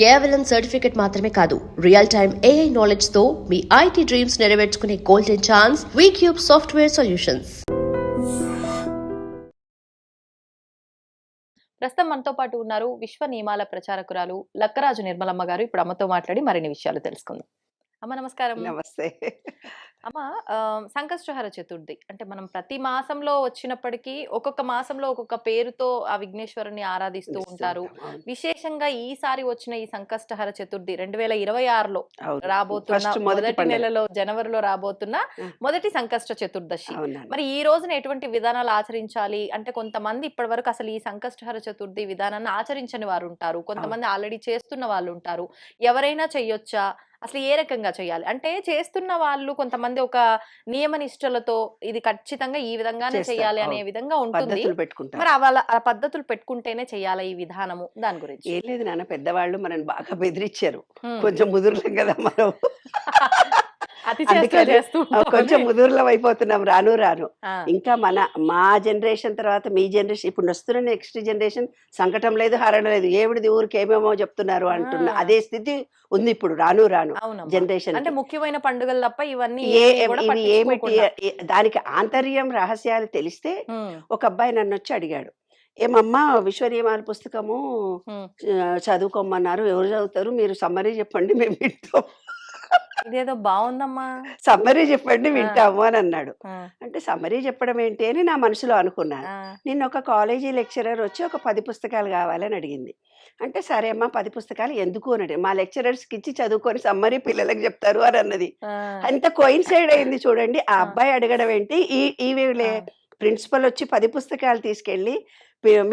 కేవలం సర్టిఫికెట్ మాత్రమే కాదు, రియల్ టైమ్ ఏఐ నాలెడ్జ్ తో మీ ఐటీ డ్రీమ్స్ నెరవేర్చుకునే golden chance VCube software solutions. ప్రస్తుతం మనతో పాటు ఉన్నారు విశ్వ నియమాల ప్రచారకురాలు లక్కరాజు నిర్మలమ్మ గారు. ఇప్పుడు అమ్మతో మాట్లాడి మరిన్ని విషయాలు తెలుసుకుందాం. అమ్మ నమస్కారం. నమస్తే. అమ్మ, సంకష్టహర చతుర్థి అంటే మనం ప్రతి మాసంలో వచ్చినప్పటికీ ఒక్కొక్క మాసంలో ఒక్కొక్క పేరుతో ఆ విఘ్నేశ్వరుని ఆరాధిస్తూ ఉంటారు. విశేషంగా ఈసారి వచ్చిన ఈ సంకష్టహర చతుర్థి 2026లో రాబోతున్న మొదటి నెలలో జనవరిలో రాబోతున్న మొదటి సంకష్ట చతుర్దశి. మరి ఈ రోజున ఎటువంటి విధానాలు ఆచరించాలి అంటే, కొంతమంది ఇప్పటి వరకు అసలు ఈ సంకష్టహర చతుర్థి విధానాన్ని ఆచరించని వారు ఉంటారు, కొంతమంది ఆల్రెడీ చేస్తున్న వాళ్ళు ఉంటారు. ఎవరైనా చెయ్యొచ్చా? అసలు ఏ రకంగా చేయాలి అంటే, చేస్తున్న వాళ్ళు కొంతమంది ఒక నియమ నిష్టలతో ఇది ఖచ్చితంగా ఈ విధంగానే చేయాలి అనే విధంగా ఉంటుంది. మరి ఆ పద్ధతులు పెట్టుకుంటేనే చేయాలి ఈ విధానము. దాని గురించి ఏం లేదు నాన్న, పెద్దవాళ్ళు మనని బాగా బెదిరించారు. కొంచెం ముదురులం కదా మనం, కొంచెం ముదురులం అయిపోతున్నాం రాను రాను. ఇంకా మా జనరేషన్ తర్వాత మీ జనరేషన్, ఇప్పుడు వస్తున్న నెక్స్ట్ జనరేషన్ సంకటం లేదు, హరణ లేదు, ఏమిడిది ఊరికి ఏమేమో చెప్తున్నారు అంటున్నా అదే స్థితి ఉంది ఇప్పుడు రాను రాను జనరేషన్. అంటే ముఖ్యమైన పండుగలు తప్ప ఇవన్నీ ఇవి ఏమిటి, దానికి ఆంతర్యం రహస్యాలు తెలిస్తే. ఒక అబ్బాయి నన్ను వచ్చి అడిగాడు, ఏమమ్మా విశ్వ నియమాల పుస్తకము చదువుకోమన్నారు, ఎవరు చదువుతారు, మీరు సమ్మరీ చెప్పండి మేము వింటాం. ఇదేదో బాగుందమ్మా, సమ్మరీ చెప్పండి వింటాము అని అన్నాడు. అంటే సమ్మరీ చెప్పడం ఏంటి అని నా మనసులో అనుకున్నాను. నిన్న ఒక కాలేజీ లెక్చరర్ వచ్చి ఒక 10 పుస్తకాలు కావాలని అడిగింది. అంటే సరే అమ్మా 10 పుస్తకాలు ఎందుకు అని, మా లెక్చరర్స్కి ఇచ్చి చదువుకొని సమ్మరీ పిల్లలకు చెప్తారు అని అన్నది. అంత కోయిన్సైడ్ అయింది చూడండి. ఆ అబ్బాయి అడగడం ఏంటి, ఈ ప్రిన్సిపల్ వచ్చి 10 పుస్తకాలు తీసుకెళ్ళి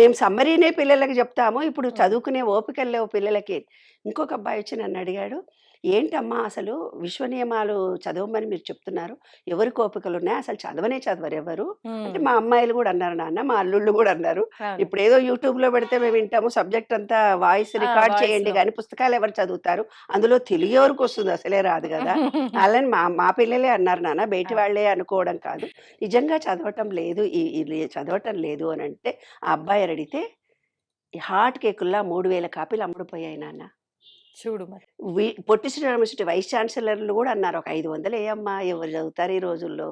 మేము సమ్మరీనే పిల్లలకి చెప్తాము, ఇప్పుడు చదువుకునే ఓపికలు లేవు పిల్లలకి. ఇంకొక అబ్బాయి వచ్చి నన్ను అడిగాడు, ఏంటమ్మా అసలు విశ్వ నియమాలు చదవమని మీరు చెప్తున్నారు, ఎవరి కోపికలు ఉన్నాయి, అసలు చదవరు ఎవరు అంటే. మా అమ్మాయిలు కూడా అన్నారు నాన్న, మా అల్లుళ్ళు కూడా అన్నారు, ఇప్పుడు ఏదో యూట్యూబ్ లో పెడితే మేము వింటాము, సబ్జెక్ట్ అంతా వాయిస్ రికార్డ్ చేయండి కానీ పుస్తకాలు ఎవరు చదువుతారు, అందులో తెలుగు ఎవరికి వస్తుంది, అసలే రాదు కదా అలాని మా పిల్లలే అన్నారు నాన్న, బయటి వాళ్ళే అనుకోవడం కాదు, నిజంగా చదవటం లేదు చదవటం లేదు అని అంటే. ఆ అబ్బాయి అడిగితే హాట్ కేకుల్లా 3000 కాపీలు అమ్ముడుపోయాయి నాన్న. చూడు మరి. పొట్టి శ్రీరామకృష్ణ వైస్ ఛాన్సలర్లు కూడా అన్నారు, ఒక 500 ఏమ్మా, ఎవరు చదువుతారు ఈ రోజుల్లో,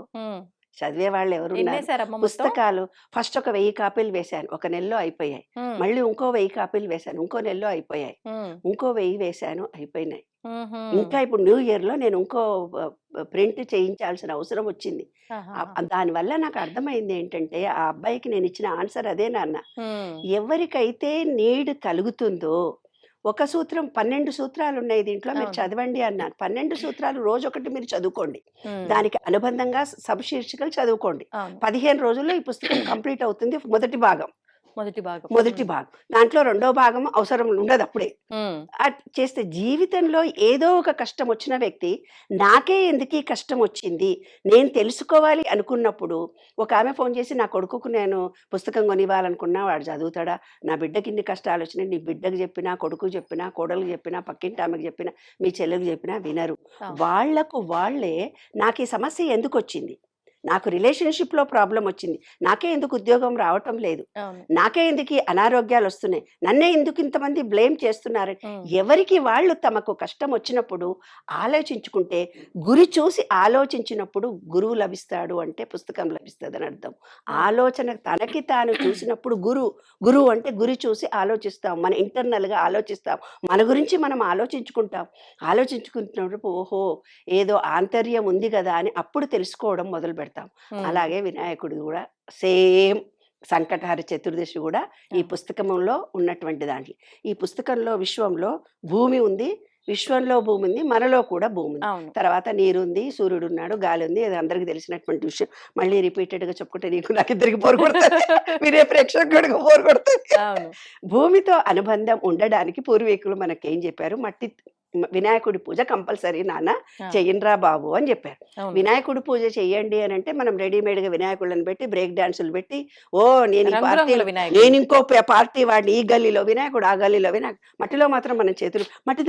చదివే వాళ్ళు ఎవరు ఉన్నారు. పుస్తకాలు ఫస్ట్ ఒక 1000 కాపీలు వేశాను, ఒక నెలలో అయిపోయాయి. మళ్ళీ ఇంకో 1000 కాపీలు వేశాను, ఇంకో నెలలో అయిపోయాయి. ఇంకో 1000 వేశాను, అయిపోయినాయి. ఇంకా ఇప్పుడు న్యూ ఇయర్ లో నేను ఇంకో ప్రింట్ చేయించాల్సిన అవసరం వచ్చింది. దానివల్ల నాకు అర్థమైంది ఏంటంటే, ఆ అబ్బాయికి నేను ఇచ్చిన ఆన్సర్ అదే నాన్న. ఎవరికైతే నీడ్ కలుగుతుందో, ఒక సూత్రం 12 సూత్రాలు ఉన్నాయి దీంట్లో, మీరు చదవండి అన్నాను. 12 సూత్రాలు రోజు ఒకటి మీరు చదువుకోండి, దానికి అనుబంధంగా శీర్షికలు చదువుకోండి. 15 రోజుల్లో ఈ పుస్తకం కంప్లీట్ అవుతుంది. మొదటి భాగం దాంట్లో రెండో భాగం అవసరం ఉండదు అప్పుడే. చేస్తే జీవితంలో ఏదో ఒక కష్టం వచ్చిన వ్యక్తి, నాకే ఎందుకు ఈ కష్టం వచ్చింది నేను తెలుసుకోవాలి అనుకున్నప్పుడు, ఒక ఆమె ఫోన్ చేసి, నా కొడుకుకు నేను పుస్తకం కొనివ్వాలనుకున్నా, వాడు చదువుతాడా, నా బిడ్డకి ఇన్ని కష్టాలు వచ్చినాయి, నీ బిడ్డకు చెప్పినా, కొడుకు చెప్పినా, కోడలకు చెప్పినా, పక్కింటి ఆమెకు చెప్పినా, మీ చెల్లెకు చెప్పినా వినరు. వాళ్లకు వాళ్ళే నాకు ఈ సమస్య ఎందుకు వచ్చింది, నాకు రిలేషన్షిప్ లో ప్రాబ్లం వచ్చింది, నాకే ఎందుకు ఉద్యోగం రావటం లేదు, నాకే ఎందుకు అనారోగ్యాలు వస్తున్నాయి, నన్నే ఎందుకు ఇంతమంది బ్లేమ్ చేస్తున్నారు, ఎవరికి వాళ్ళు తమకు కష్టం వచ్చినప్పుడు ఆలోచించుకుంటే, గురి చూసి ఆలోచించినప్పుడు గురువు లభిస్తాడు అంటే పుస్తకం లభిస్తుంది అని అర్థం. ఆలోచన తనకి తాను చూసినప్పుడు గురువు అంటే గురి చూసి ఆలోచిస్తాం, మన ఇంటర్నల్ గా ఆలోచిస్తాం, మన గురించి మనం ఆలోచించుకుంటున్నప్పుడు ఓహో ఏదో ఆంతర్యం ఉంది కదా అని అప్పుడు తెలుసుకోవడం మొదలు పెడతాం. అలాగే వినాయకుడు కూడా సేమ్ సంకటహర చతుర్దశి కూడా ఈ పుస్తకంలో ఉన్నటువంటి దాంట్లో. ఈ పుస్తకంలో విశ్వంలో భూమి ఉంది, విశ్వంలో భూమి ఉంది, మనలో కూడా భూమి ఉంది, తర్వాత నీరు ఉంది, సూర్యుడు ఉన్నాడు, గాలి ఉంది, అది అందరికి తెలిసినటువంటి విషయం. మళ్ళీ రిపీటెడ్ గా చెప్పుకుంటే నీకు నాకు ఇద్దరికి బోర్ కొడుతుంది, మీరే ప్రేక్షకుడికి బోర్ కొడుతుంది. భూమితో అనుబంధం ఉండడానికి పూర్వీకులు మనకేం చెప్పారు, వినాయకుడి పూజ కంపల్సరీ నాన్న చెయ్యండిరా బాబు అని చెప్పారు. వినాయకుడి పూజ చెయ్యండి అని అంటే మనం రెడీమేడ్ గా వినాయకుళ్ళని పెట్టి బ్రేక్ డాన్సులు పెట్టి, నేను ఇంకో పార్టీ వాడిని, ఈ గల్లీలో వినాయకుడు, ఆ గల్లీలో వినాయకుడు. మట్టిలో మాత్రం మనం చేతులు మట్టి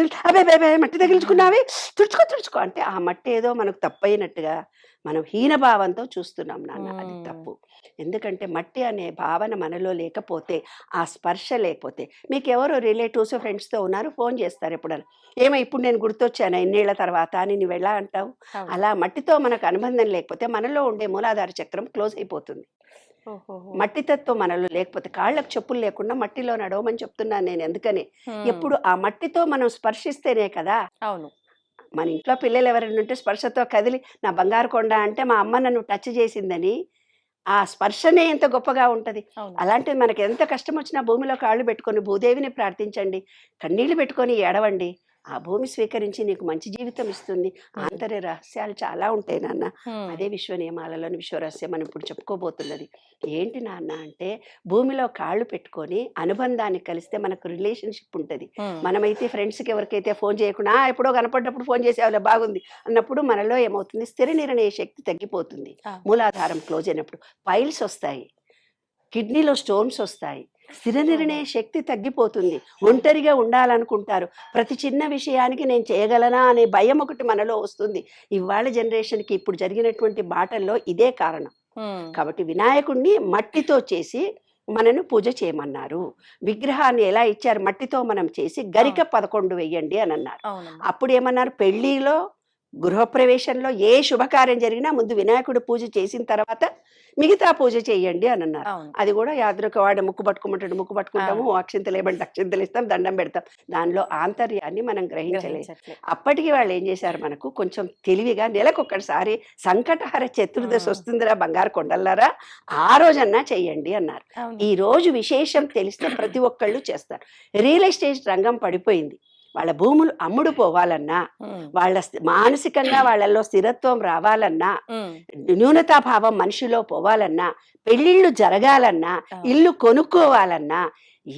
మట్టి తగిలించుకున్నావి, తుడుచుకో అంటే ఆ మట్టి ఏదో మనకు తప్పైనట్టుగా మనం హీనభావంతో చూస్తున్నాం నాన్న, అది తప్పు. ఎందుకంటే మట్టి అనే భావన మనలో లేకపోతే, ఆ స్పర్శ లేకపోతే, మీకు ఎవరో రిలేటివ్స్ ఫ్రెండ్స్తో ఉన్నారు, ఫోన్ చేస్తారు ఎప్పుడైనా, ఏమో ఇప్పుడు నేను గుర్తొచ్చాను ఎన్నేళ్ల తర్వాత అని నువ్వు ఎలా అంటావు? అలా మట్టితో మనకు అనుబంధం లేకపోతే మనలో ఉండే మూలాధార చక్రం క్లోజ్ అయిపోతుంది. మట్టి తత్వం మనలో లేకపోతే, కాళ్ళకు చెప్పులు లేకుండా మట్టిలో నడవమని చెప్తున్నాను నేను. ఎందుకని ఎప్పుడు ఆ మట్టితో మనం స్పర్శిస్తేనే కదా. అవును. మన ఇంట్లో పిల్లలు ఎవరైనా ఉంటే స్పర్శతో కదిలి నా బంగారు కొండ అంటే మా అమ్మ నన్ను టచ్ చేసిందని ఆ స్పర్శనే ఎంత గొప్పగా ఉంటది. అవును. అలాంటిది మనకి ఎంత కష్టం వచ్చినా భూమిలో కాళ్ళు పెట్టుకొని భూదేవిని ప్రార్థించండి, కన్నీళ్లు పెట్టుకొని ఏడవండి, ఆ భూమి స్వీకరించి నీకు మంచి జీవితం ఇస్తుంది. ఆంతర్య రహస్యాలు చాలా ఉంటాయి నాన్న. అదే విశ్వ నియమాలలోని విశ్వరహస్యం మనం ఇప్పుడు చెప్పుకోబోతున్నది. ఏంటి నాన్న అంటే, భూమిలో కాళ్ళు పెట్టుకొని అనుబంధాన్ని కలిస్తే మనకు రిలేషన్షిప్ ఉంటుంది. మనమైతే ఫ్రెండ్స్కి ఎవరికైతే ఫోన్ చేయకుండా ఎప్పుడో కనపడ్డప్పుడు ఫోన్ చేసేవాళ్ళ బాగుంది అన్నప్పుడు మనలో ఏమవుతుంది, స్థిర నిర్ణయ శక్తి తగ్గిపోతుంది. మూలాధారం క్లోజ్ అయినప్పుడు పైల్స్ వస్తాయి, కిడ్నీలో స్టోన్స్ వస్తాయి, స్థిర నిర్ణయ శక్తి తగ్గిపోతుంది. ఒంటరిగా ఉండాలనుకుంటారు, ప్రతి చిన్న విషయానికి నేను చేయగలనా అనే భయం ఒకటి మనలో వస్తుంది. ఇవాళ జనరేషన్కి ఇప్పుడు జరిగినటువంటి బాటల్లో ఇదే కారణం. కాబట్టి వినాయకుడిని మట్టితో చేసి మనను పూజ చేయమన్నారు. విగ్రహాన్ని ఎలా ఇచ్చారు, మట్టితో మనం చేసి గరిక 11 వెయ్యండి అని అన్నారు. అప్పుడు ఏమన్నారు, పెళ్లిలో గృహప్రవేశంలో ఏ శుభకార్యం జరిగినా ముందు వినాయకుడు పూజ చేసిన తర్వాత మిగతా పూజ చేయండి అని అన్నారు. అది కూడా యాదృక వాడు ముక్కు పట్టుకోమంటాడు, ముక్కు పట్టుకుంటాము, అక్షింతలు ఏమంటే అక్షింతలు ఇస్తాం, దండం పెడతాం. దానిలో ఆంతర్యాన్ని మనం గ్రహించలేదు. అప్పటికి వాళ్ళు ఏం చేశారు, మనకు కొంచెం తెలివిగా నెలకొకసారి సంకటహర చతుర్దశి వస్తుందిరా బంగారు కొండల్లారా, ఆ రోజన్నా చెయ్యండి అన్నారు. ఈ రోజు విశేషం తెలిస్తే ప్రతి ఒక్కళ్ళు చేస్తారు. రియల్ ఎస్టేట్ రంగం పడిపోయింది. వాళ్ళ భూములు అమ్ముడు పోవాలన్నా, వాళ్ళ మానసికంగా వాళ్ళల్లో స్థిరత్వం రావాలన్నా, న్యూనతాభావం మనిషిలో పోవాలన్నా, పెళ్ళిళ్ళు జరగాలన్నా, ఇల్లు కొనుక్కోవాలన్నా,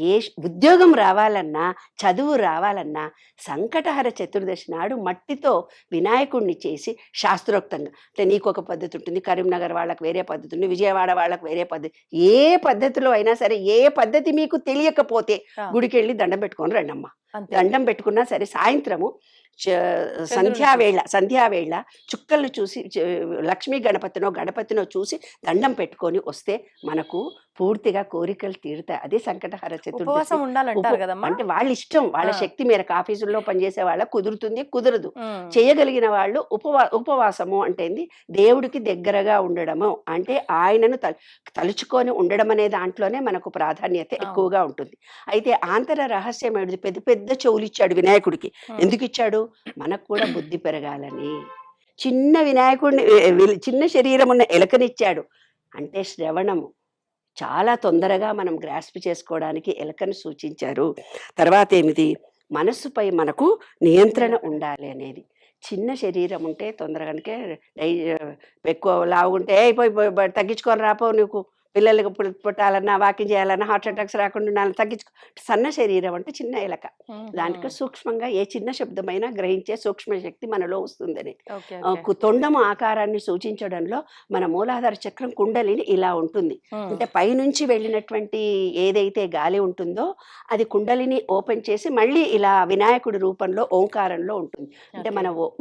ఏ ఉద్యోగం రావాలన్నా, చదువు రావాలన్నా, సంకటహర చతుర్దశి నాడు మట్టితో వినాయకుడిని చేసి శాస్త్రోక్తంగా, అంటే నీకు ఒక పద్ధతి ఉంటుంది, కరీంనగర్ వాళ్ళకి వేరే పద్ధతి ఉంటుంది, విజయవాడ వాళ్ళకి వేరే పద్ధతి, ఏ పద్ధతిలో అయినా సరే, ఏ పద్ధతి మీకు తెలియకపోతే గుడికి వెళ్ళి దండం పెట్టుకొని రండమ్మా. దండం పెట్టుకున్నా సరే సాయంత్రము సంధ్యావేళ చుక్కలు చూసి, లక్ష్మీ గణపతినో చూసి దండం పెట్టుకొని వస్తే మనకు పూర్తిగా కోరికలు తీరుతాయి. అదే సంకటహర చతుర్దశి. అంటే వాళ్ళ ఇష్టం, వాళ్ళ శక్తి మేరకు. ఆఫీసుల్లో పనిచేసే వాళ్ళకు కుదురుతుంది, కుదరదు. చేయగలిగిన వాళ్ళు ఉపవాసము అంటే దేవుడికి దగ్గరగా ఉండడము, అంటే ఆయనను తలుచుకొని ఉండడం అనే దాంట్లోనే మనకు ప్రాధాన్యత ఎక్కువగా ఉంటుంది. అయితే ఆంతర రహస్యం ఏమిటి, పెద్ద పెద్ద చెవులు ఇచ్చాడు వినాయకుడికి. ఎందుకు ఇచ్చాడు, మనకు కూడా బుద్ధి పెరగాలని. చిన్న వినాయకుడిని, చిన్న శరీరం ఉన్న ఎలకనిచ్చాడు అంటే శ్రవణము చాలా తొందరగా మనం గ్రాస్ప్ చేసుకోవడానికి ఎలకను సూచించారు. తర్వాత ఏమిటి, మనస్సుపై మనకు నియంత్రణ ఉండాలి అనేది. చిన్న శరీరం ఉంటే తొందరగానే ఎక్కువ లావుంటే అయిపోయి తగ్గించుకొని రాపో, నీకు పిల్లలకు పుట్టాలన్నా, వాకింగ్ చేయాలన్నా, హార్ట్ అటాక్స్ రాకుండా తగ్గించుకో. సన్న శరీరం అంటే చిన్న ఎలక, దానికి సూక్ష్మంగా ఏ చిన్న శబ్దమైనా గ్రహించే సూక్ష్మ శక్తి మనలో వస్తుందని. తొండము ఆకారాన్ని సూచించడంలో మన మూలాధార చక్రం కుండలిని ఇలా ఉంటుంది. అంటే పైనుంచి వెళ్ళినటువంటి ఏదైతే గాలి ఉంటుందో అది కుండలిని ఓపెన్ చేసి మళ్ళీ ఇలా వినాయకుడి రూపంలో ఓంకారంలో ఉంటుంది. అంటే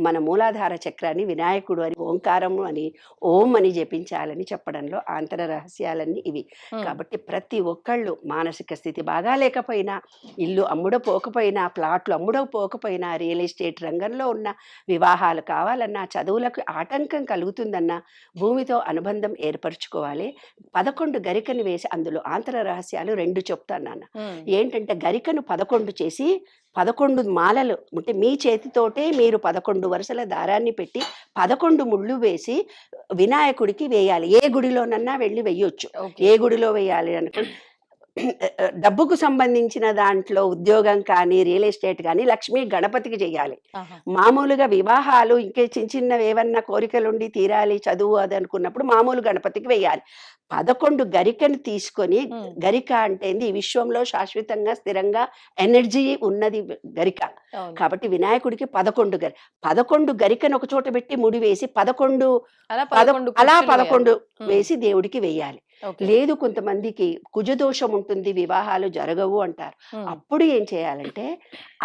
మన మూలాధార చక్రాన్ని వినాయకుడు అని, ఓంకారము అని, ఓం అని జపించాలని చెప్పడంలో ఆంతర రహస్యాలని ఇవి. కాబట్టి ప్రతి ఒక్కళ్ళు మానసిక స్థితి బాగా లేకపోయినా, ఇల్లు అమ్ముడపోకపోయినా, ప్లాట్లు అమ్ముడపోకపోయినా, రియల్ ఎస్టేట్ రంగంలో ఉన్న వివాహాలు కావాలన్నా, చదువులకు ఆటంకం కలుగుతుందన్నా భూమితో అనుబంధం ఏర్పరచుకోవాలి. 11 గరికను వేసి, అందులో ఆంతర రహస్యాలు 2 చెప్తాను నాన్న. ఏంటంటే గరికను 11 చేసి 11 మాలలు, అంటే మీ చేతితోటే మీరు 11 వరుసల దారాన్ని పెట్టి 11 ముళ్ళు వేసి వినాయకుడికి వేయాలి. ఏ గుడిలోనన్నా వెళ్ళి వేయొచ్చు. ఏ గుడిలో వేయాలి అనుకోండి, డబ్బుకు సంబంధించిన దాంట్లో ఉద్యోగం కానీ, రియల్ ఎస్టేట్ కానీ లక్ష్మీ గణపతికి చేయాలి. మామూలుగా వివాహాలు ఇంకే చిన్న చిన్నవి ఏమన్నా కోరికలుండి తీరాలి, చదువు అది అనుకున్నప్పుడు మామూలు గణపతికి వేయాలి. 11 గరికను తీసుకొని, గరిక అంటే ఈ విశ్వంలో శాశ్వతంగా స్థిరంగా ఎనర్జీ ఉన్నది గరిక. కాబట్టి వినాయకుడికి 11 గరికను ఒక చోట పెట్టి ముడి వేసి 11 వేసి దేవుడికి వేయాలి. ఓకే. లేదు కొంతమందికి కుజదోషం ఉంటుంది, వివాహాలు జరగవు అంటారు. అప్పుడు ఏం చేయాలంటే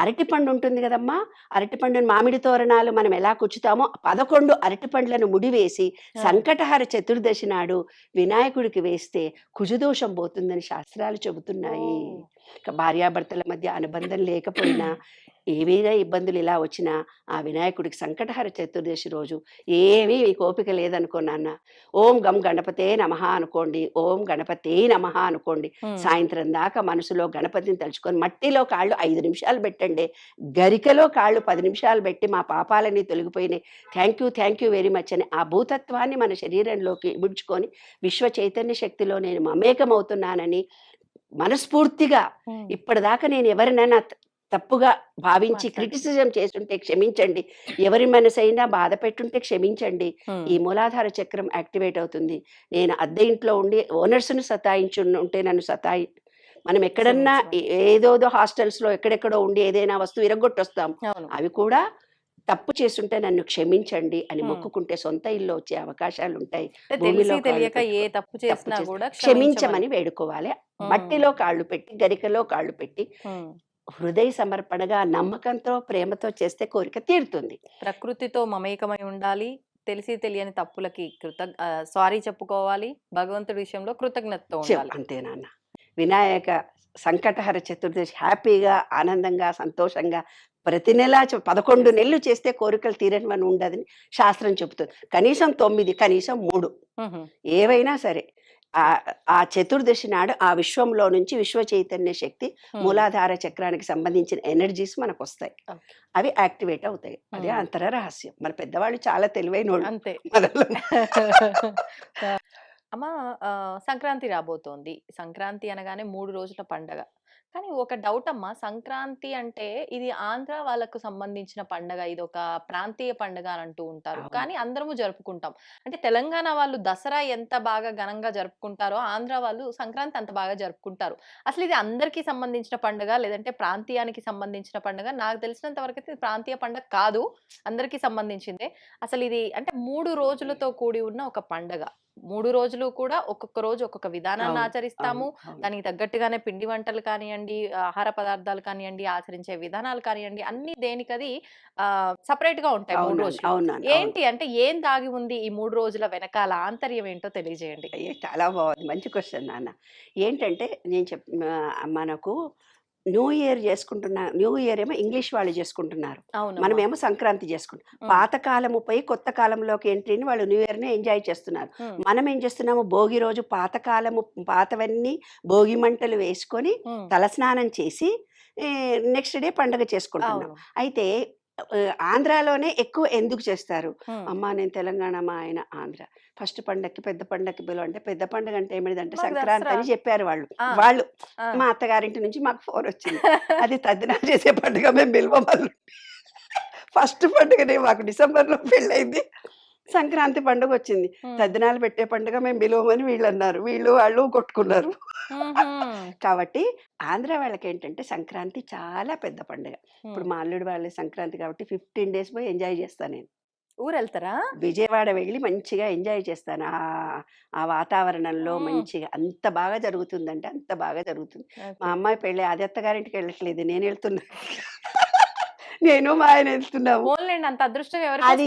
అరటిపండు ఉంటుంది కదమ్మా, అరటిపండుని మామిడి తోరణాలు మనం ఎలా కుచ్చుతామో 11 అరటిపండ్లను ముడివేసి సంకటహర చతుర్దశి నాడు వినాయకుడికి వేస్తే కుజదోషం పోతుందని శాస్త్రాలు చెబుతున్నాయి. భార్యాభర్తల మధ్య అనుబంధం లేకపోయినా ఏవైనా ఇబ్బందులు ఇలా వచ్చినా ఆ వినాయకుడికి సంకటహర చతుర్దశి రోజు ఏమీ మీకు ఓపిక లేదనుకో నాన్న, ఓం గం గణపతే నమః అనుకోండి, ఓం గణపతే నమః అనుకోండి. సాయంత్రం దాకా మనసులో గణపతిని తలుచుకొని మట్టిలో కాళ్ళు 5 నిమిషాలు పెట్టండి, గరికలో కాళ్ళు 10 నిమిషాలు పెట్టి మా పాపాలన్నీ తొలగిపోయినాయి, థ్యాంక్ యూ వెరీ మచ్ అని ఆ భూతత్వాన్ని మన శరీరంలోకి ఇముడ్చుకొని విశ్వ చైతన్య శక్తిలో నేను మమేకమవుతున్నానని మనస్ఫూర్తిగా ఇప్పటిదాకా నేను ఎవరినైనా తప్పుగా భావించి క్రిటిసిజం చేస్తుంటే క్షమించండి, ఎవరి మనసైనా బాధ పెట్టుంటే క్షమించండి. ఈ మూలాధార చక్రం యాక్టివేట్ అవుతుంది. నేను అద్దె ఇంట్లో ఉండి ఓనర్స్ను ఉంటే నన్ను మనం ఎక్కడన్నా ఏదోదో హాస్టల్స్ లో ఎక్కడెక్కడో ఉండి ఏదైనా వస్తువు ఇరగొట్టొస్తాం, అవి కూడా తప్పు చేస్తుంటే నన్ను క్షమించండి అని మొక్కుకుంటే సొంత ఇల్లు వచ్చే అవకాశాలు ఉంటాయి. భూమిలో తెలియక ఏ తప్పు చేసినా కూడా క్షమించమని వేడుకోవాలి. మట్టిలో కాళ్ళు పెట్టి, గరికలో కాళ్ళు పెట్టి హృదయ సమర్పణగా నమ్మకంతో ప్రేమతో చేస్తే కోరిక తీరుతుంది. ప్రకృతితో మమేకమై ఉండాలి. తెలిసి తెలియని తప్పులకి సారీ చెప్పుకోవాలి. భగవంతుడి విషయంలో కృతజ్ఞతతో ఉండాలి. అంతే నాన్న. వినాయక సంకటహర చతుర్దశి హ్యాపీగా, ఆనందంగా, సంతోషంగా ప్రతి నెల 11 నెలలు చేస్తే కోరికలు తీరని ఉండదని శాస్త్రం చెబుతుంది. కనీసం 9, కనీసం 3 ఏవైనా సరే ఆ చతుర్దశి నాడు ఆ విశ్వంలో నుంచి విశ్వ చైతన్య శక్తి మూలాధార చక్రానికి సంబంధించిన ఎనర్జీస్ మనకు వస్తాయి, అవి యాక్టివేట్ అవుతాయి. అదే అంతర రహస్యం. మన పెద్దవాళ్ళు చాలా తెలివైన అంతే. అమ్మ, సంక్రాంతి రాబోతోంది. సంక్రాంతి అనగానే 3 రోజుల పండగ. కానీ ఒక డౌట్ అమ్మా, సంక్రాంతి అంటే ఇది ఆంధ్ర వాళ్ళకు సంబంధించిన పండగ, ఇది ఒక ప్రాంతీయ పండగ అని అంటూ ఉంటారు. కానీ అందరము జరుపుకుంటాం. అంటే తెలంగాణ వాళ్ళు దసరా ఎంత బాగా ఘనంగా జరుపుకుంటారో ఆంధ్ర వాళ్ళు సంక్రాంతి అంత బాగా జరుపుకుంటారు. అసలు ఇది అందరికీ సంబంధించిన పండుగ లేదంటే ప్రాంతీయానికి సంబంధించిన పండుగ? నాకు తెలిసినంత వరకు అయితే ఇది ప్రాంతీయ పండుగ కాదు, అందరికీ సంబంధించిందే. అసలు ఇది అంటే 3 రోజులతో కూడి ఉన్న ఒక పండుగ. 3 రోజులు కూడా ఒక్కొక్క రోజు ఒక్కొక్క విధానాన్ని ఆచరిస్తాము. దానికి తగ్గట్టుగానే పిండి వంటలు కానివ్వండి, ఆహార పదార్థాలు కానివ్వండి, ఆచరించే విధానాలు కానివ్వండి, అన్ని దేనికది సపరేట్ గా ఉంటాయి 3 రోజులు. ఏంటి అంటే ఏం దాగి ఉంది ఈ 3 రోజుల వెనకాల ఆంతర్యం ఏంటో తెలియజేయండి. చాలా బాగుంది, మంచి క్వశ్చన్ నాన్న. ఏంటంటే నేను మనకు న్యూ ఇయర్ న్యూ ఇయర్ ఏమో ఇంగ్లీష్ వాళ్ళు చేసుకుంటున్నారు, మనమేమో సంక్రాంతి చేసుకుంటాం. పాతకాలము పోయి కొత్త కాలంలోకి ఎంట్రీని వాళ్ళు న్యూ ఇయర్ ని ఎంజాయ్ చేస్తున్నారు. మనం ఏం చేస్తున్నాము, భోగి రోజు పాతవన్నీ భోగి మంటలు వేసుకొని తలస్నానం చేసి నెక్స్ట్ డే పండుగ చేసుకుంటున్నాం. అయితే ఆంధ్రాలోనే ఎక్కువ ఎందుకు చేస్తారు అమ్మా, నేను తెలంగాణ, మా ఆయన ఆంధ్ర. ఫస్ట్ పండగకి పెద్ద పండగకి పిలువ అంటే పెద్ద పండుగ అంటే ఏమిటంటే సంక్రాంతి అని చెప్పారు వాళ్ళు. మా అత్తగారింటి నుంచి మాకు ఫోన్ వచ్చింది, అది తద్దినాలు చేసే పండుగ, మేము పిలవమల్లు. ఫస్ట్ పండుగనే మాకు డిసెంబర్లో పెళ్ళైంది, సంక్రాంతి పండుగ వచ్చింది, తద్దినాలు పెట్టే పండుగ మేము పిలవమని వీళ్ళు అన్నారు, వాళ్ళు కొట్టుకున్నారు. కాబట్టి ఆంధ్ర వాళ్ళకి ఏంటంటే సంక్రాంతి చాలా పెద్ద పండుగ. ఇప్పుడు మా అల్లుడు వాళ్ళ సంక్రాంతి కాబట్టి 15 days పోయి ఎంజాయ్ చేస్తాను. నేను ఊరు వెళ్తారా? విజయవాడ వెళ్ళి మంచిగా ఎంజాయ్ చేస్తాను. ఆ వాతావరణంలో మంచిగా అంత బాగా జరుగుతుందంటే అంత బాగా జరుగుతుంది. మా అమ్మాయి పెళ్ళి అది అత్తగారింటికి వెళ్ళట్లేదు, నేను వెళ్తున్నా. నేను మా ఆయన వెళ్తున్నాము. అంత అదృష్టం అది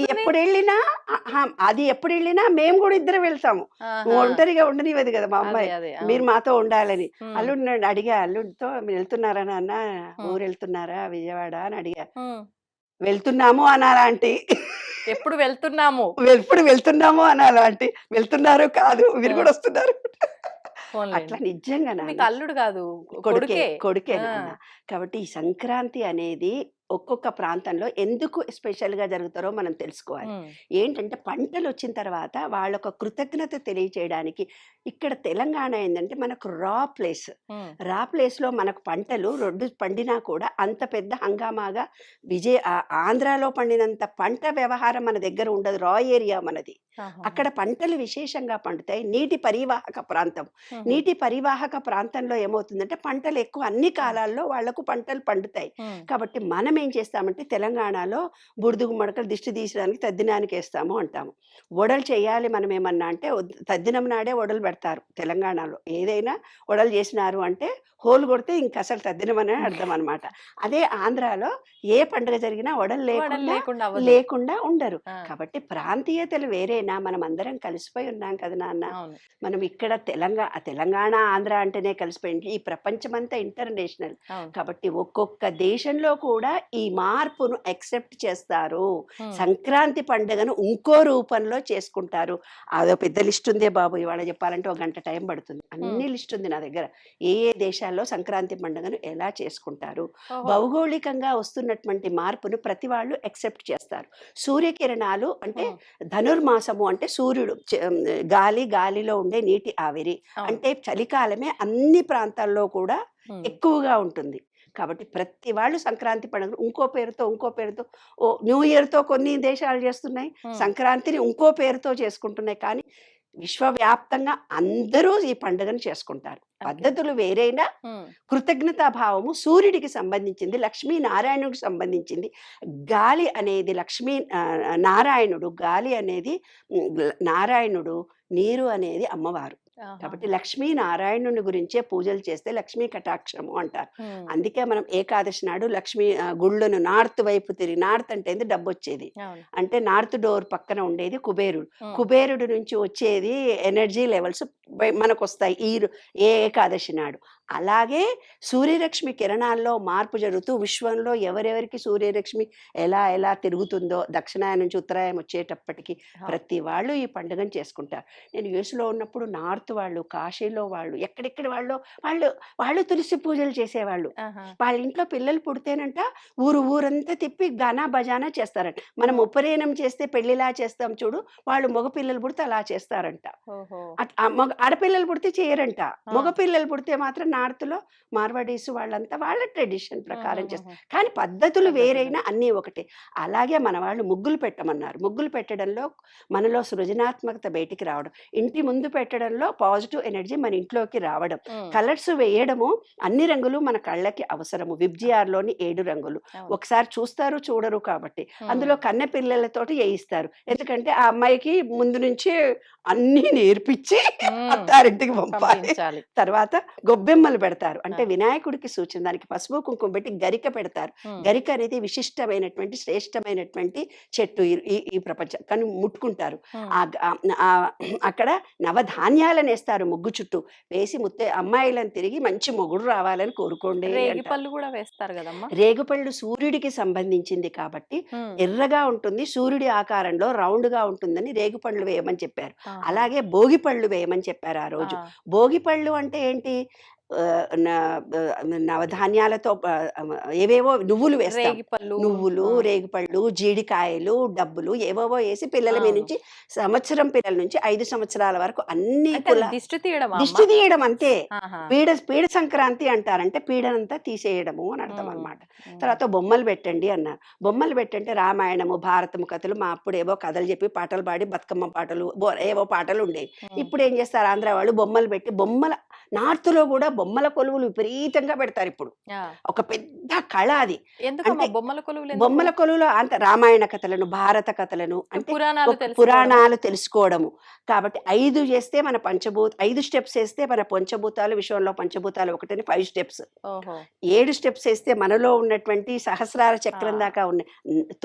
ఎప్పుడు వెళ్ళినా మేము కూడా ఇద్దరు వెళ్తాము. ఒంటరిగా ఉండనివ్వదు కదా మా అమ్మాయి, మీరు మాతో ఉండాలని. అల్లుడిని అడిగా, అల్లుడితో మీరు వెళ్తున్నారా నాన్న, ఊరు వెళ్తున్నారా విజయవాడ అని అడిగా. వెళ్తున్నాము అనాలా ఆంటీ? ఎప్పుడు వెళ్తున్నాము అనాలా ఆంటీ? వెళ్తున్నారు కాదు, మీరు కూడా వస్తున్నారు. అట్లా నిజంగా అల్లుడు కాదు, కొడుకే నాన్న. కాబట్టి ఈ సంక్రాంతి అనేది ఒక్కొక్క ప్రాంతంలో ఎందుకు స్పెషల్ గా జరుగుతారో మనం తెలుసుకోవాలి. ఏంటంటే పంటలు వచ్చిన తర్వాత వాళ్ళొక కృతజ్ఞత తెలియచేయడానికి. ఇక్కడ తెలంగాణ ఏంటంటే మనకు రా ప్లేస్ లో మనకు పంటలు 2 పండినా కూడా అంత పెద్ద హంగామాగా ఆంధ్రాలో పండినంత పంట వ్యవహారం మన దగ్గర ఉండదు. రా ఏరియా మనది. అక్కడ పంటలు విశేషంగా పండుతాయి. నీటి పరివాహక ప్రాంతంలో ఏమవుతుందంటే పంటలు ఎక్కువ, అన్ని కాలాల్లో వాళ్లకు పంటలు పండుతాయి. కాబట్టి మనం ఏం చేస్తామంటే తెలంగాణలో బుడిద గుమ్మడికాయలు దిష్టి తీయడానికి తద్దినానికి వేస్తాము అంటాము. వడలు చేయాలి మనం ఏమన్నా అంటే తద్దినం నాడే వడలు పెడతారు తెలంగాణలో. ఏదైనా వడలు చేసినారు అంటే హోలు కొడితే ఇంక అసలు తద్దినం అనే అర్థం అనమాట. అదే ఆంధ్రాలో ఏ పండుగ జరిగినా వడలు వడలు లేకుండా అవ్వదు. లేకుండా ఉండరు. ఆ, కాబట్టి ప్రాంతీయతలు వేరేనా, మనం అందరం కలిసిపోయి ఉన్నాం కదా నాన్న. అవును. మనం ఇక్కడ తెలంగాణ ఆంధ్ర అంటేనే కలిసిపోయింది. ఈ ప్రపంచమంతా ఇంటర్నేషనల్ అవును. కాబట్టి ఒక్కొక్క దేశంలో కూడా ఈ మార్పును యాక్సెప్ట్ చేస్తారు. ఉమ్, సంక్రాంతి పండుగను ఇంకో రూపంలో చేసుకుంటారు. అదో పెద్ద లిస్ట్ ఉందే బాబు, ఇవాళ చెప్పాలంటే ఒక గంట టైం పడుతుంది. అన్ని లిస్ట్ ఉంది నా దగ్గర. ఏ ఏ దేశాల్లో సంక్రాంతి పండుగను ఎలా చేసుకుంటారు, ఓహో. భౌగోళికంగా వస్తున్నటువంటి మార్పును ప్రతి వాళ్ళు యాక్సెప్ట్ చేస్తారు. సూర్యకిరణాలు అంటే ఉమ్, ధనుర్మాసము అంటే సూర్యుడు గాలిలో ఉండే నీటి ఆవిరి అవును. అంటే చలికాలమే అన్ని ప్రాంతాల్లో కూడా ఉమ్, ఎక్కువగా ఉంటుంది. కాబట్టి ప్రతి వాళ్ళు సంక్రాంతి పండుగ ఇంకో పేరుతో న్యూ ఇయర్తో కొన్ని దేశాలు చేస్తున్నాయి, ఉమ్, సంక్రాంతిని ఇంకో పేరుతో చేసుకుంటున్నాయి. కానీ విశ్వవ్యాప్తంగా అందరూ ఈ పండుగను చేసుకుంటారు. ఓకే. పద్ధతులు వేరైనా ఉమ్, కృతజ్ఞతాభావము సూర్యుడికి సంబంధించింది, లక్ష్మీ నారాయణుడికి సంబంధించింది. గాలి అనేది నారాయణుడు, గాలి అనేది నారాయణుడు, నీరు అనేది అమ్మవారు. ఆహా. కాబట్టి లక్ష్మీ నారాయణుని గురించే పూజలు చేస్తే లక్ష్మీ కటాక్షము అంటారు. ఉమ్, అందుకే మనం ఏకాదశి నాడు లక్ష్మీ గుళ్ళను నార్త్ వైపు తిరిగి, నార్త్ అంటే ఏంది డబ్బు వచ్చేది అవును. అంటే నార్త్ డోర్ పక్కన ఉండేది కుబేరుడు. ఉమ్, కుబేరుడు నుంచి వచ్చేది ఎనర్జీ లెవెల్స్ మనకు వస్తాయి ఏ ఏకాదశి నాడు. అలాగే సూర్యరశ్మి కిరణాల్లో మార్పు జరుగుతూ విశ్వంలో ఎవరెవరికి సూర్యరశ్మి ఎలా ఎలా తిరుగుతుందో దక్షిణాయనం నుంచి ఉత్తరాయణం వచ్చేటప్పటికి అవును. ప్రతి వాళ్ళు ఈ పండుగను చేసుకుంటారు. నేను యూఎస్లో ఉన్నప్పుడు నార్త్ వాళ్ళు, కాశీలో వాళ్ళు, ఎక్కడెక్కడ వాళ్ళు తులసి పూజలు చేసేవాళ్ళు. ఆహా. వాళ్ళ ఇంట్లో పిల్లలు పుడితేనంట ఊరంతా తిప్పి గానా బజానా చేస్తారంట. మనం ఉపనయనం చేస్తే పెళ్లిలా చేస్తాం చూడు, వాళ్ళు మగ పిల్లలు పుడితే అలా చేస్తారంట. ఓహో. ఆడపిల్లలు పుడితే చేయరంట. మగ పిల్లలు పుడితే మాత్రం నార్త్లో మార్వాడీస్ వాళ్ళంతా వాళ్ళ ట్రెడిషన్ ప్రకారం చేస్తారు. కానీ పద్ధతులు వేరైనా అన్నీ ఒకటే. అలాగే మన వాళ్ళు ముగ్గులు పెట్టమన్నారు. ముగ్గులు పెట్టడంలో మనలో సృజనాత్మకత బయటికి రావడం, ఇంటి ముందు పెట్టడంలో పాజిటివ్ ఎనర్జీ మన ఇంట్లోకి రావడం, ఉమ్, కలర్స్ వేయడము, అన్ని రంగులు మన కళ్ళకి అవసరము. విబ్జిఆర్లోని 7 రంగులు అవును. ఒకసారి చూస్తారు చూడరు కాబట్టి ఉమ్, అందులో కన్నె పిల్లలతోటి వేయిస్తారు. ఎందుకంటే ఆ అమ్మాయికి ముందు నుంచి అన్నీ నేర్పించి ఉమ్, అత్తారింటికి పంపాలి. పంపించాలి. తర్వాత గొబ్బెమ్మలు పెడతారు. అంటే ఆ. వినాయకుడికి సూచన, దానికి పసుపు కుంకుమ పెట్టి గరిక పెడతారు. ఉమ్, గరిక అనేది విశిష్టమైనటువంటి శ్రేష్టమైనటువంటి చెట్టు ఈ ప్రపంచం. కానీ ముట్టుకుంటారు. ఉమ్, అక్కడ నవధాన్యాలను వేస్తారు ముగ్గు చుట్టూ వేసి అమ్మాయిలను తిరిగి మంచి మొగుడు రావాలని కోరుకోండి రేగి అంటారు. పళ్ళు కూడా వేస్తారు కదమ్మా. రేగుపళ్ళు సూర్యుడికి సంబంధించింది కాబట్టి ఉమ్, ఎర్రగా ఉంటుంది, సూర్యుడి ఆకారంలో రౌండ్గా ఉంటుందని రేగుపళ్ళు వేయమని చెప్పారు. ఆహా. అలాగే భోగిపళ్ళు వేయమని చెప్పారు ఆ రోజు. ఆ, భోగిపళ్ళు అంటే ఏంటి? నవధాన్యాలతో ఏవేవో నువ్వులు వేస్తాం. రేగి పళ్ళు. నువ్వులు, ఆ, రేగుపళ్ళు, జీడికాయలు, డబ్బులు ఏవేవో వేసి పిల్లల మీద అవును. నుంచి పిల్లల నుంచి 5 సంవత్సరాల వరకు అన్ని అంటే అది దిష్టి తీయడమా దిష్టి అమ్మా? తీయడం అంతే. ఆహా. పీడ సంక్రాంతి అంటారంటే పీడనంతా తీసేయడము అని అర్థం ఉమ్, అనమాట. ఉమ్, తర్వాత బొమ్మలు పెట్టండి అన్నారు. బొమ్మలు పెట్టంటే రామాయణము, భారతము కథలు, మా అప్పుడు ఏవో కథలు చెప్పి పాటలు పాడి బతుకమ్మ పాటలు ఏవో పాటలు ఉండేవి. ఉమ్, ఇప్పుడు ఏం చేస్తారు ఆంధ్ర వాళ్ళు? బొమ్మలు పెట్టి నార్త్లో కూడా బొమ్మల కొలువులు విపరీతంగా పెడతారు ఇప్పుడు. ఆ. ఒక పెద్ద కళ అది. ఎందుకమ్మా అంటే బొమ్మల కొలువులు ఎందుకు? బొమ్మల కొలువులో అంత రామాయణ కథలను, భారత కథలను, అంటే పురాణాలు ఒక తెలుసుకోవడమా? పురాణాలు తెలుసుకోవడము. కాబట్టి 5 చేస్తే మన 5 స్టెప్స్ వేస్తే మన పంచభూతాలు, విశ్వంలో పంచభూతాలు ఒకటని 5 స్టెప్స్. ఓహో. 7 స్టెప్స్ వేస్తే మనలో ఉన్నటువంటి సహస్రార చక్రం ఆ. దాకా ఉన్నాయి.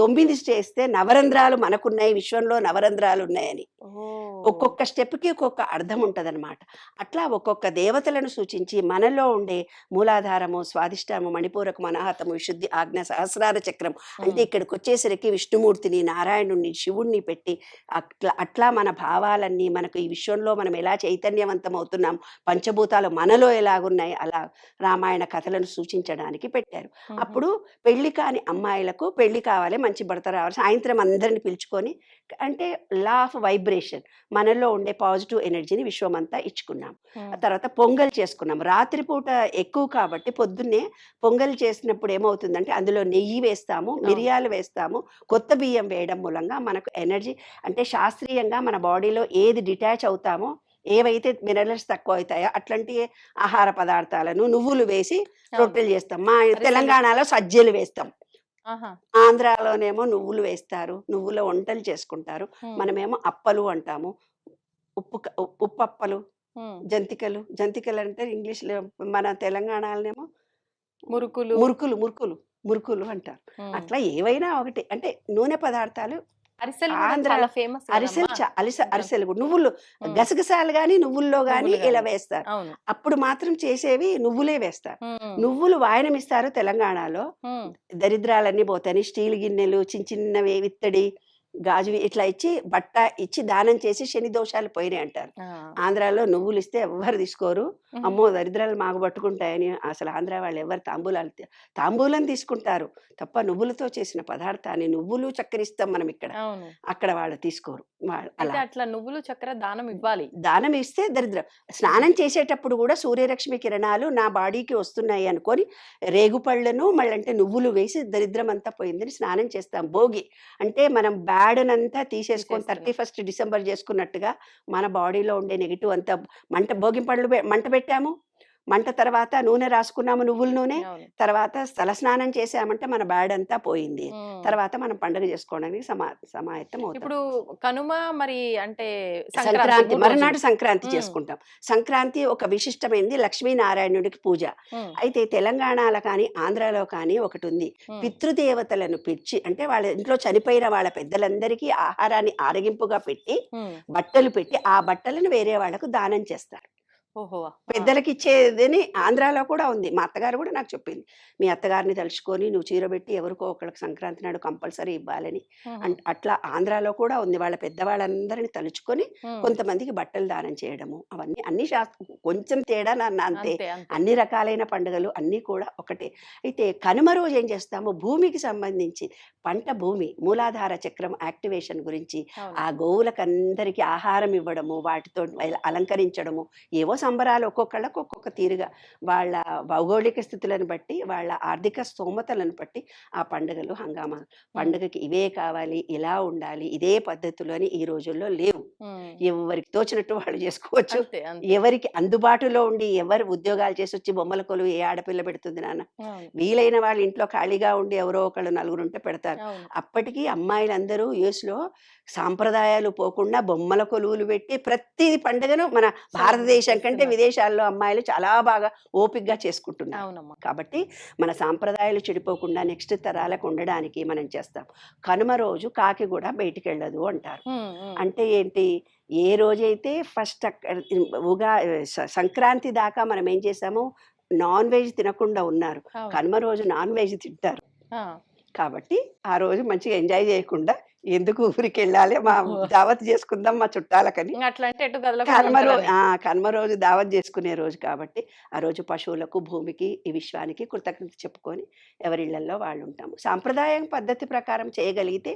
9 చేస్తే నవరంధ్రాలు మనకున్నాయి, విశ్వంలో నవరంధ్రాలు ఉన్నాయని. ఓ. ఒక్కొక్క స్టెప్కి ఒక్కొక్క అర్థం ఉంటదన్నమాట. అట్లా ఒక్కొక్క దేవతలను సూచించి మనలో ఉండే మూలాధారము, స్వాదిష్టాము, మణిపూరకము, అనాహతము, విశుద్ధి, ఆజ్ఞ, సహస్రార చక్రం అంటే ఉమ్, ఇక్కడికి వచ్చేసరికి విష్ణుమూర్తిని, నారాయణుణ్ణి, శివుణ్ణి పెట్టి అట్లా మన భావాలన్నీ మనకు ఈ విశ్వంలో మనం ఎలా చైతన్యవంతం అవుతున్నాం, పంచభూతాలు మనలో ఎలాగున్నాయి, అలా రామాయణ కథలను సూచించడానికి పెట్టారు. ఉహు, అప్పుడు పెళ్లి కాని అమ్మాయిలకు పెళ్లి కావాలి, మంచి భర్త రావాలి, సాయంత్రం అందరిని పిలుచుకొని అంటే లా ఆఫ్ వైబ్రేషన్ మనలో ఉండే పాజిటివ్ ఎనర్జీని విశ్వమంతా ఇచ్చుకున్నాం. ఉమ్, ఆ తర్వాత పొంగల్ చేసుకున్నాం. రాత్రిపూట ఎక్కువ కాబట్టి పొద్దున్నే పొంగల్ చేసినప్పుడు ఏమవుతుందంటే అందులో నెయ్యి వేస్తాము, మిరియాలు వేస్తాము, కొత్త బియ్యం వేయడం మూలంగా మనకు ఎనర్జీ అంటే శాస్త్రీయంగా మన బాడీలో ఏది డిటాచ్ అవుతామో, ఏవైతే మినరల్స్ తక్కువ అవుతాయో అట్లాంటి ఆహార పదార్థాలను నువ్వులు వేసి అవును. రొట్టెలు చేస్తాం. మా అరిసెలు. తెలంగాణలో సజ్జలు వేస్తాం. ఆహా. ఆంధ్రాలోనేమో నువ్వులు వేస్తారు, నువ్వుల వంటలు చేసుకుంటారు. మనమేమో అప్పలు అంటాము, ఉప్పప్పలు, జంతికలు అంటే ఇంగ్లీష్లో, మన తెలంగాణలోనేమో మురుకులు. మురుకులు మురుకులు మురుకులు అంటారు. అట్లా ఏవైనా ఒకటి అంటే నూనె పదార్థాలు. అరిసెలు కూడా ఆంధ్ర చాలా ఫేమస్ అరిసెలు కూడా నువ్వులు, గసగసాలు గాని నువ్వుల్లో గాని ఇలా వేస్తారు. అవును. అప్పుడు మాత్రం చేసేవి నువ్వులే వేస్తారు. నువ్వులు వాయనం ఇస్తారు తెలంగాణలో. దరిద్రాలన్నీ పోతాయి. స్టీల్ గిన్నెలు, చిన్న చిన్నవి, ఇత్తడి, గాజువి ఇట్లా ఇచ్చి, బట్ట ఇచ్చి దానం చేసి శని దోషాలు పోయినాయి అంటారు. ఆంధ్రాలో నువ్వులు ఇస్తే ఎవ్వరు తీసుకోరు. అమ్మో దరిద్రాలు మాకు పట్టుకుంటాయని అసలు ఆంధ్ర వాళ్ళు ఎవరు తాంబూలం తీసుకుంటారు తప్ప నువ్వులతో చేసిన పదార్థాన్ని, నువ్వులు చక్కెర ఇస్తాం మనం ఇక్కడ, అక్కడ వాళ్ళు తీసుకోరు. అట్లా నువ్వులు చక్కెర దానం ఇవ్వాలి. దానం ఇస్తే దరిద్రం. స్నానం చేసేటప్పుడు కూడా సూర్యరశ్మి కిరణాలు నా బాడీకి వస్తున్నాయి అనుకొని రేగుపళ్ళను మళ్ళంటే నువ్వులు వేసి దరిద్రం అంతా పోయిందని స్నానం చేస్తాం. భోగి అంటే మనం బ్యాడ్నంతా తీసేసుకొని 31 డిసెంబర్ చేసుకున్నట్టుగా మన బాడీలో ఉండే నెగిటివ్ అంతా మంట పెట్టాము. మంట తర్వాత నూనె రాసుకున్నాము, నువ్వుల నూనె. తర్వాత తలస్నానం చేసామంటే మన బ్యాడ్ అంతా పోయింది. తర్వాత మనం పండుగ చేసుకోవడానికి సమాయత్తం అవుతాం. ఇప్పుడు కనుమ మరి అంటే సంక్రాంతి మరునాడు సంక్రాంతి చేసుకుంటాం. సంక్రాంతి ఒక విశిష్టమైనది, లక్ష్మీనారాయణుడికి పూజ. అయితే తెలంగాణలో కానీ ఆంధ్రాలో కానీ ఒకటి ఉంది. పితృదేవతలను పిలిచి, అంటే వాళ్ళ ఇంట్లో చనిపోయిన వాళ్ళ పెద్దలందరికీ ఆహారాన్ని ఆరగింపుగా పెట్టి, బట్టలు పెట్టి, ఆ బట్టలను వేరే వాళ్ళకు దానం చేస్తారు. పెద్దలకి ఇచ్చేదని ఆంధ్రాలో కూడా ఉంది. మా అత్తగారు కూడా నాకు చెప్పింది, మీ అత్తగారిని తలుచుకొని నువ్వు చీర పెట్టి ఎవరికో ఒకళ్ళకి సంక్రాంతి నాడు కంపల్సరీ ఇవ్వాలని. అట్లా ఆంధ్రాలో కూడా ఉంది. వాళ్ళ పెద్దవాళ్ళందరినీ తలుచుకొని కొంతమందికి బట్టలు దానం చేయడము, అవన్నీ అన్ని కొంచెం తేడా అంతే. అన్ని రకాలైన పండుగలు అన్నీ కూడా ఒకటే. అయితే కనుమ రోజు ఏం చేస్తాము, భూమికి సంబంధించి పంట భూమి మూలాధార చక్రం యాక్టివేషన్ గురించి, ఆ గోవులకు అందరికీ ఆహారం ఇవ్వడము, వాటితో అలంకరించడము, ఏవో సంబరాలు ఒక్కొక్కళ్ళకు ఒక్కొక్క తీరుగా వాళ్ళ భౌగోళిక స్థితులను బట్టి, వాళ్ళ ఆర్థిక స్తోమతలను బట్టి ఆ పండుగలు హంగామా. పండుగకి ఇవే కావాలి, ఇలా ఉండాలి, ఇదే పద్ధతులు అని ఈ రోజుల్లో లేవు. ఎవరికి తోచినట్టు వాళ్ళు చేసుకోవచ్చు. ఎవరికి అందుబాటులో ఉండి, ఎవరు ఉద్యోగాలు చేసి వచ్చి బొమ్మల కొలువు ఏ ఆడపిల్ల పెడుతుంది నాన్న? వీలైన వాళ్ళు ఇంట్లో ఖాళీగా ఉండి ఎవరో ఒకళ్ళు నలుగురు ఉంటే పెడతారు. అప్పటికీ అమ్మాయిలందరూ యూఎస్లో సాంప్రదాయాలు పోకుండా బొమ్మల కొలువులు పెట్టి ప్రతి పండుగను మన భారతదేశం కంటే విదేశాల్లో అమ్మాయిలు చాలా బాగా ఓపికగా చేసుకుంటున్నారు. కాబట్టి మన సాంప్రదాయాలు చెడిపోకుండా నెక్స్ట్ తరాలకు ఉండడానికి మనం చేస్తాం. కనుమ రోజు కాకి కూడా బయటికి వెళ్ళదు అంటారు. అంటే ఏంటి, ఏ రోజైతే ఫస్ట్ సంక్రాంతి దాకా మనం ఏం చేసాము, నాన్ వెజ్ తినకుండా ఉన్నారు. కనుమ రోజు నాన్ వెజ్ తింటారు. కాబట్టి ఆ రోజు మంచిగా ఎంజాయ్ చేయకుండా ఎందుకు ఊరికి వెళ్ళాలి, మా దావత్ చేసుకుందాం మా చుట్టాలకని. కనుమ రోజు దావత్ చేసుకునే రోజు కాబట్టి ఆ రోజు పశువులకు, భూమికి, ఈ విశ్వానికి కృతజ్ఞత చెప్పుకొని ఎవరిళ్లలో వాళ్ళు ఉంటాము. సాంప్రదాయం పద్ధతి ప్రకారం చేయగలిగితే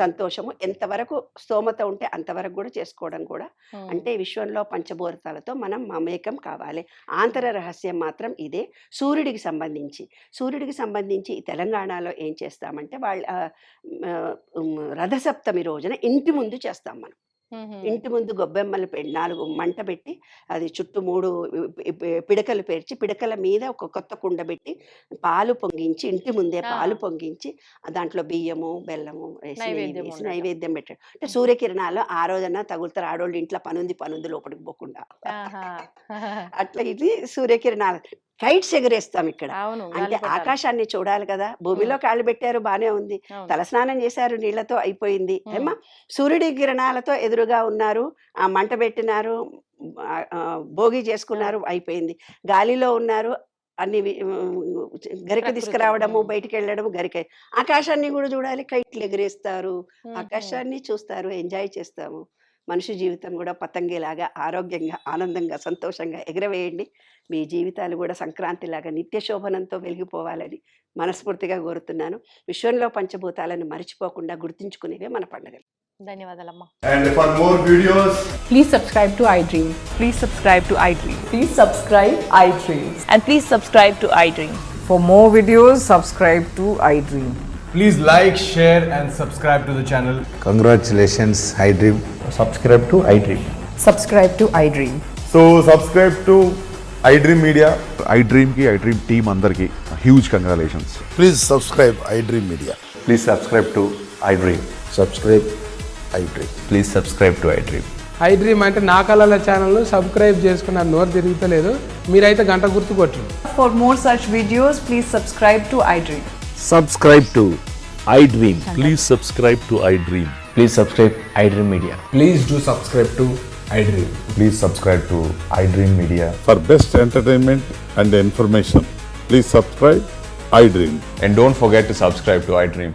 సంతోషము. ఎంతవరకు స్తోమత ఉంటే అంతవరకు కూడా చేసుకోవడం కూడా. అంటే విశ్వంలో పంచభూతాలతో మనం మమేకం కావాలి. ఆంతర రహస్యం మాత్రం ఇదే. సూర్యుడికి సంబంధించి తెలంగాణలో ఏం చేస్తామంటే వాళ్ళ రథసప్తమి రోజున ఇంటి ముందు చేస్తాం మనం. ఇంటి ముందు గొబ్బెమ్మలు 4 మంట పెట్టి, అది చుట్టూ 3 పిడకలు పేర్చి, పిడకల మీద ఒక కొత్త కుండ పెట్టి పాలు పొంగించి, ఇంటి ముందే పాలు పొంగించి దాంట్లో బియ్యము, బెల్లము వేసి నైవేద్యం పెట్టాడు. అంటే సూర్యకిరణాలు ఆ రోజన్నా తగులుతారు. ఆడోళ్ళు ఇంట్లో పనుంది లోపలికి పోకుండా. అట్లా ఇది సూర్యకిరణాలు. కైట్స్ ఎగరేస్తాం ఇక్కడ. అంటే ఆకాశాన్ని చూడాలి కదా. భూమిలో కాళ్ళు పెట్టారు, బానే ఉంది. తలస్నానం చేశారు, నీళ్లతో అయిపోయింది. ఏమా సూర్యుడి కిరణాలతో ఎదురుగా ఉన్నారు, ఆ మంట పెట్టినారు, భోగి చేసుకున్నారు, అయిపోయింది. గాలిలో ఉన్నారు, అన్ని గరిక తీసుకురావడము, బయటికి వెళ్ళడము, గరిక. ఆకాశాన్ని కూడా చూడాలి, కైట్లు ఎగరేస్తారు, ఆకాశాన్ని చూస్తారు, ఎంజాయ్ చేస్తాము. మనిషి జీవితం కూడా పతంగిలాగా ఆరోగ్యంగా, ఆనందంగా, సంతోషంగా ఎగరవేయండి. మీ జీవితాలు కూడా సంక్రాంతిలాగా నిత్య శోభనంతో వెలిగిపోవాలని మనస్ఫూర్తిగా కోరుతున్నాను. విశ్వంలో పంచభూతాలను మర్చిపోకుండా గుర్తించుకునేవే మన పండుగలు. ధన్యవాదాలమ్మా. And for more videos, please subscribe to iDream. Please subscribe to iDream. Please subscribe iDream. And please subscribe to iDream. For more videos, subscribe to iDream. please like, share and subscribe to the channel. Congratulations, iDream. Subscribe to iDream. Subscribe to iDream. So subscribe to iDream Media. iDream team అందరికి huge congratulations. Please subscribe iDream Media. Please subscribe to iDream. Subscribe iDream. Please subscribe to iDream. iDream అంటే నా కళల ఛానల్ను subscribe చేసుకున్న నోరు తిరుగుతలేదు, మీరైతే గంట గుర్తు కొట్టండి. For more such videos, please subscribe to iDream. Subscribe to iDream. Please subscribe to iDream. Please subscribe iDream Media. Please do subscribe to iDream. Please subscribe to iDream Media. For best entertainment and information, please subscribe iDream. And don't forget to subscribe to iDream.